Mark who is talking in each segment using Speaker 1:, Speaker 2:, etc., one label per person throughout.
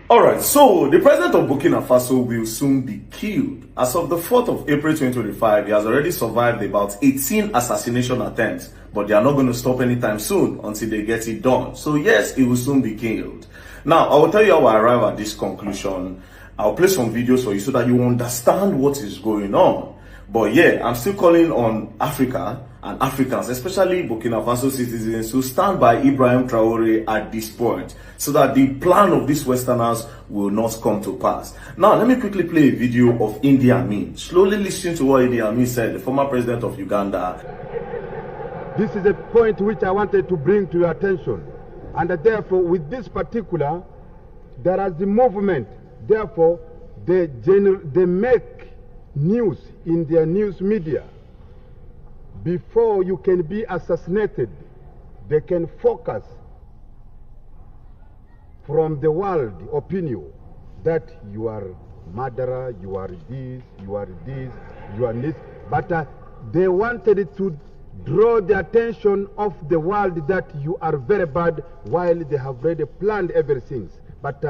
Speaker 1: Alright, so the president of Burkina Faso will soon be killed. As of the 4th of April 2025, he has already survived about 18 assassination attempts, but they are not going to stop anytime soon until they get it done. So yes, he will soon be killed. Now, I will tell you how I arrive at this conclusion. I'll play some videos for you so that you understand what is going on. But yeah, I'm still calling on Africa and Africans, especially Burkina Faso citizens, to stand by Ibrahim Traoré at this point so that the plan of these Westerners will not come to pass. Now, let me quickly play a video of Idi Amin. Slowly listen to what Idi Amin said, the former president of Uganda.
Speaker 2: This is a point which I wanted to bring to your attention. And therefore, with this particular, there is the movement. Therefore, they make news in their news media. Before you can be assassinated, they can focus from the world opinion that you are murderer, you are this, you are this, you are this. But they wanted to draw the attention of the world that you are very bad, while they have already planned everything. But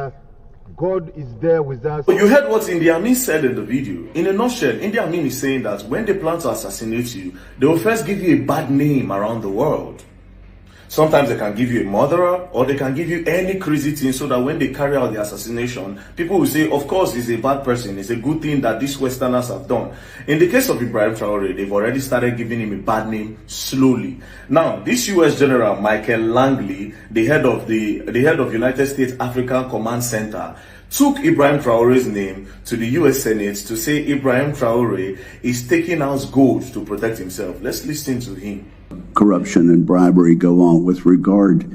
Speaker 2: God is there with us.
Speaker 1: You heard what Idi Amin said in the video. In a nutshell, Idi Amin is saying that when they plan to assassinate you, they will first give you a bad name around the world. Sometimes they can give you a murderer, or they can give you any crazy thing so that when they carry out the assassination, people will say, of course, he's a bad person. It's a good thing that these Westerners have done. In the case of Ibrahim Traoré, they've already started giving him a bad name slowly. Now, this US General Michael Langley, the head of United States African Command Center, took Ibrahim Traoré's name to the US Senate to say Ibrahim Traoré is taking out gold to protect himself. Let's listen to him.
Speaker 3: Corruption and bribery go on with regard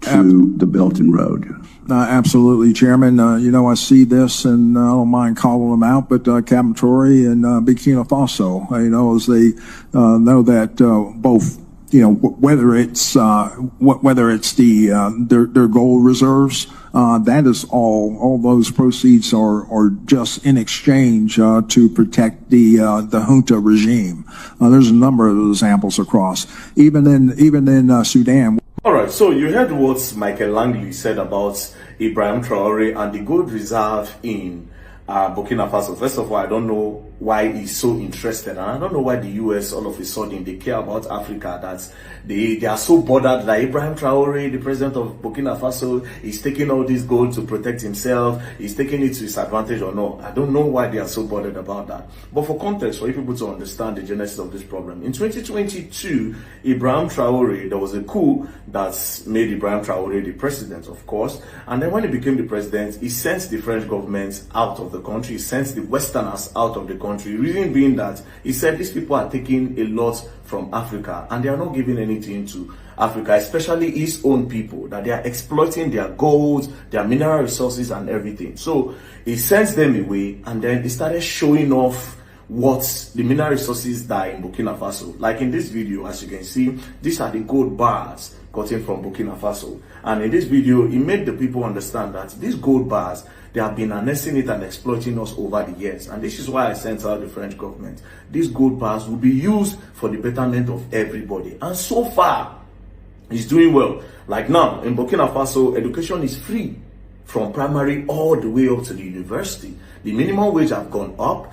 Speaker 3: to the Belt and Road.
Speaker 4: Absolutely, Chairman. I see this, and I don't mind calling them out, but Captain Traoré and Burkina Faso, as they know that both, whether it's their gold reserves, that is all those proceeds are just in exchange to protect the junta regime. There's a number of examples across, even in Sudan.
Speaker 1: All right, so you heard what Michael Langley said about Ibrahim Traoré and the gold reserve in Burkina Faso. First of all, I don't know why he's so interested, and I don't know why the US all of a sudden they care about Africa, that they are so bothered that Ibrahim Traoré, the president of Burkina Faso, is taking all this gold to protect himself, he's taking it to his advantage or not. I don't know why they are so bothered about that. But for context, for you people to understand the genesis of this problem, in 2022, Ibrahim Traoré, there was a coup that made Ibrahim Traoré the president, of course, and then when he became the president, he sent the French government out of the country, he sent the Westerners out of the country. Reason being that he said these people are taking a lot from Africa and they are not giving anything to Africa, especially his own people, that they are exploiting their gold, their mineral resources and everything. So he sends them away, and then he started showing off what the mineral resources that are in Burkina Faso. Like in this video, as you can see, these are the gold bars gotten from Burkina Faso. And in this video, he made the people understand that these gold bars, they have been harnessing it and exploiting us over the years. And this is why I sent out the French government. These gold bars will be used for the betterment of everybody. And so far, he's doing well. Like now, in Burkina Faso, education is free from primary all the way up to the university. The minimum wage have gone up.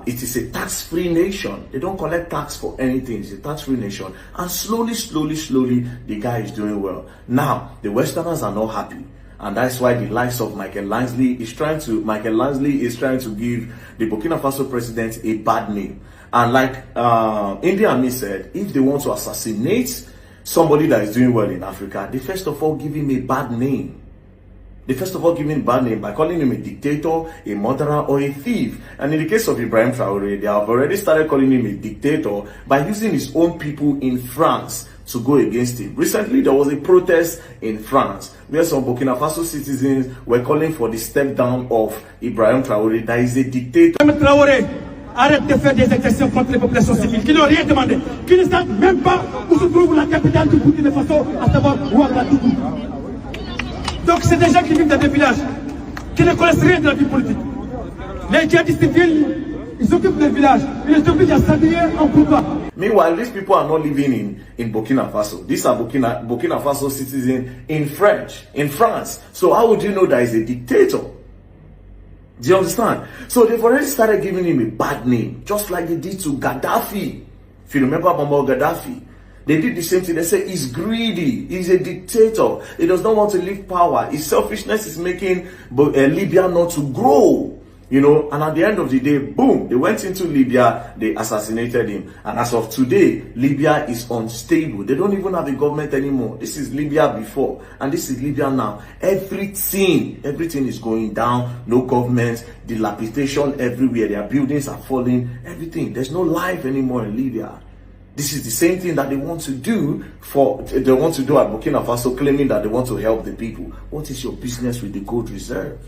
Speaker 1: It is a tax-free nation. They don't collect tax for anything. It's a tax-free nation. And slowly, the guy is doing well. Now, the Westerners are not happy. And that's why the likes of Michael Langley is trying to give the Burkina Faso president a bad name. And like Idi Amin said, if they want to assassinate somebody that is doing well in Africa, they first of all give him a bad name. They first of all give him a bad name by calling him a dictator, a murderer, or a thief. And in the case of Ibrahim Traoré, they have already started calling him a dictator by using his own people in France to go against him. Recently, there was a protest in France where some Burkina Faso citizens were calling for the step down of Ibrahim Traoré, that is a dictator.
Speaker 5: Traoré, arrête de faire des exactions contre les populations civiles qui n'ont rien demandé, qui ne savent même pas où se trouve la capitale du Burkina Faso, à savoir Ouagadougou. Donc c'est des gens qui vivent dans des villages, qui ne connaissent rien de la vie politique. Les djihadistes viennent, ils s'occupent des villages, ils les obligent à s'habiller en pourquoi.
Speaker 1: Meanwhile, these people are not living in Burkina Faso. These are Burkina Faso citizens in France. So how would you know that he's a dictator? Do you understand? So they've already started giving him a bad name, just like they did to Gaddafi. If you remember Muammar Gaddafi, they did the same thing. They say he's greedy, he's a dictator, he does not want to leave power, his selfishness is making Libya not to grow. You know, and at the end of the day, boom, they went into Libya, they assassinated him. And as of today, Libya is unstable. They don't even have a government anymore. This is Libya before, and this is Libya now. Everything is going down. No government, dilapidation everywhere. Their buildings are falling, everything. There's no life anymore in Libya. This is the same thing that they want to do at Burkina Faso, claiming that they want to help the people. What is your business with the gold reserve?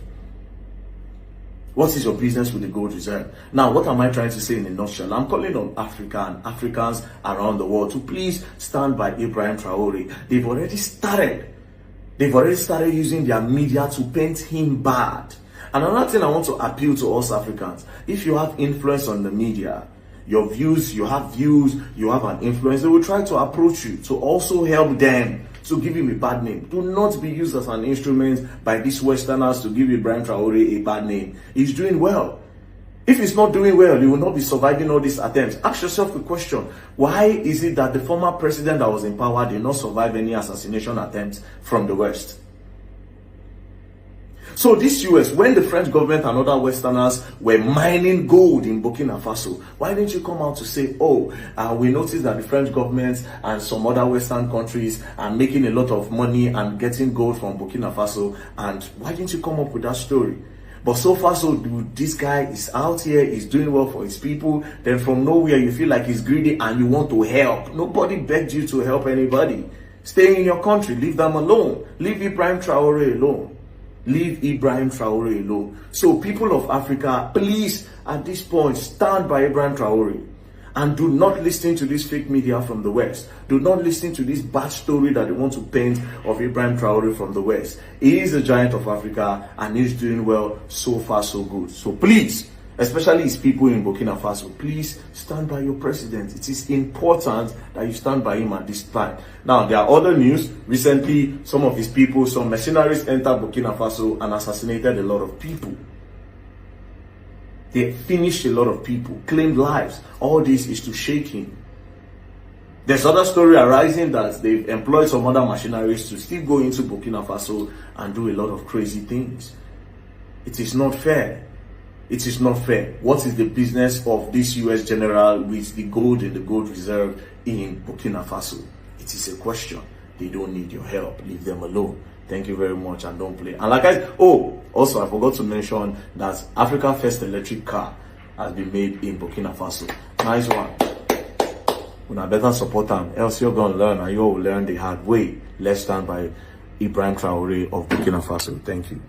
Speaker 1: What is your business with the gold reserve? Now, what am I trying to say in a nutshell? I'm calling on Africa and Africans around the world to please stand by Ibrahim Traoré. They've already started using their media to paint him bad. And another thing I want to appeal to us Africans, if you have influence on the media, your views, you have an influence, they will try to approach you to also help them to give him a bad name. Do not be used as an instrument by these Westerners to give Ibrahim Traoré a bad name. He's doing well. If he's not doing well, he will not be surviving all these attempts. Ask yourself the question, why is it that the former president that was in power did not survive any assassination attempts from the West? So this US, when the French government and other Westerners were mining gold in Burkina Faso, why didn't you come out to say, we noticed that the French government and some other Western countries are making a lot of money and getting gold from Burkina Faso, and why didn't you come up with that story? But so far so good, this guy is out here, he's doing well for his people, then from nowhere you feel like he's greedy and you want to help. Nobody begged you to help anybody. Stay in your country, leave them alone. Leave Ibrahim Traoré alone. Leave Ibrahim Traoré alone. So people of Africa, please, at this point, stand by Ibrahim Traoré. And do not listen to this fake media from the West. Do not listen to this bad story that they want to paint of Ibrahim Traoré from the West. He is a giant of Africa and he's doing well. So far, so good. So please, especially his people in Burkina Faso, please stand by your president. It is important that you stand by him at this time. Now, there are other news. Recently, some of his people, some mercenaries entered Burkina Faso and assassinated a lot of people. They finished a lot of people, claimed lives. All this is to shake him. There's other story arising that they've employed some other mercenaries to still go into Burkina Faso and do a lot of crazy things. It is not fair. It is not fair. What is the business of this US general with the gold in the gold reserve in Burkina Faso? It is a question. They don't need your help. Leave them alone. Thank you very much and don't play. And like also I forgot to mention that Africa's first electric car has been made in Burkina Faso. Nice one. Una better support them, else you're gonna learn and you'll learn the hard way. Let's stand by Ibrahim Traoré of Burkina Faso. Thank you.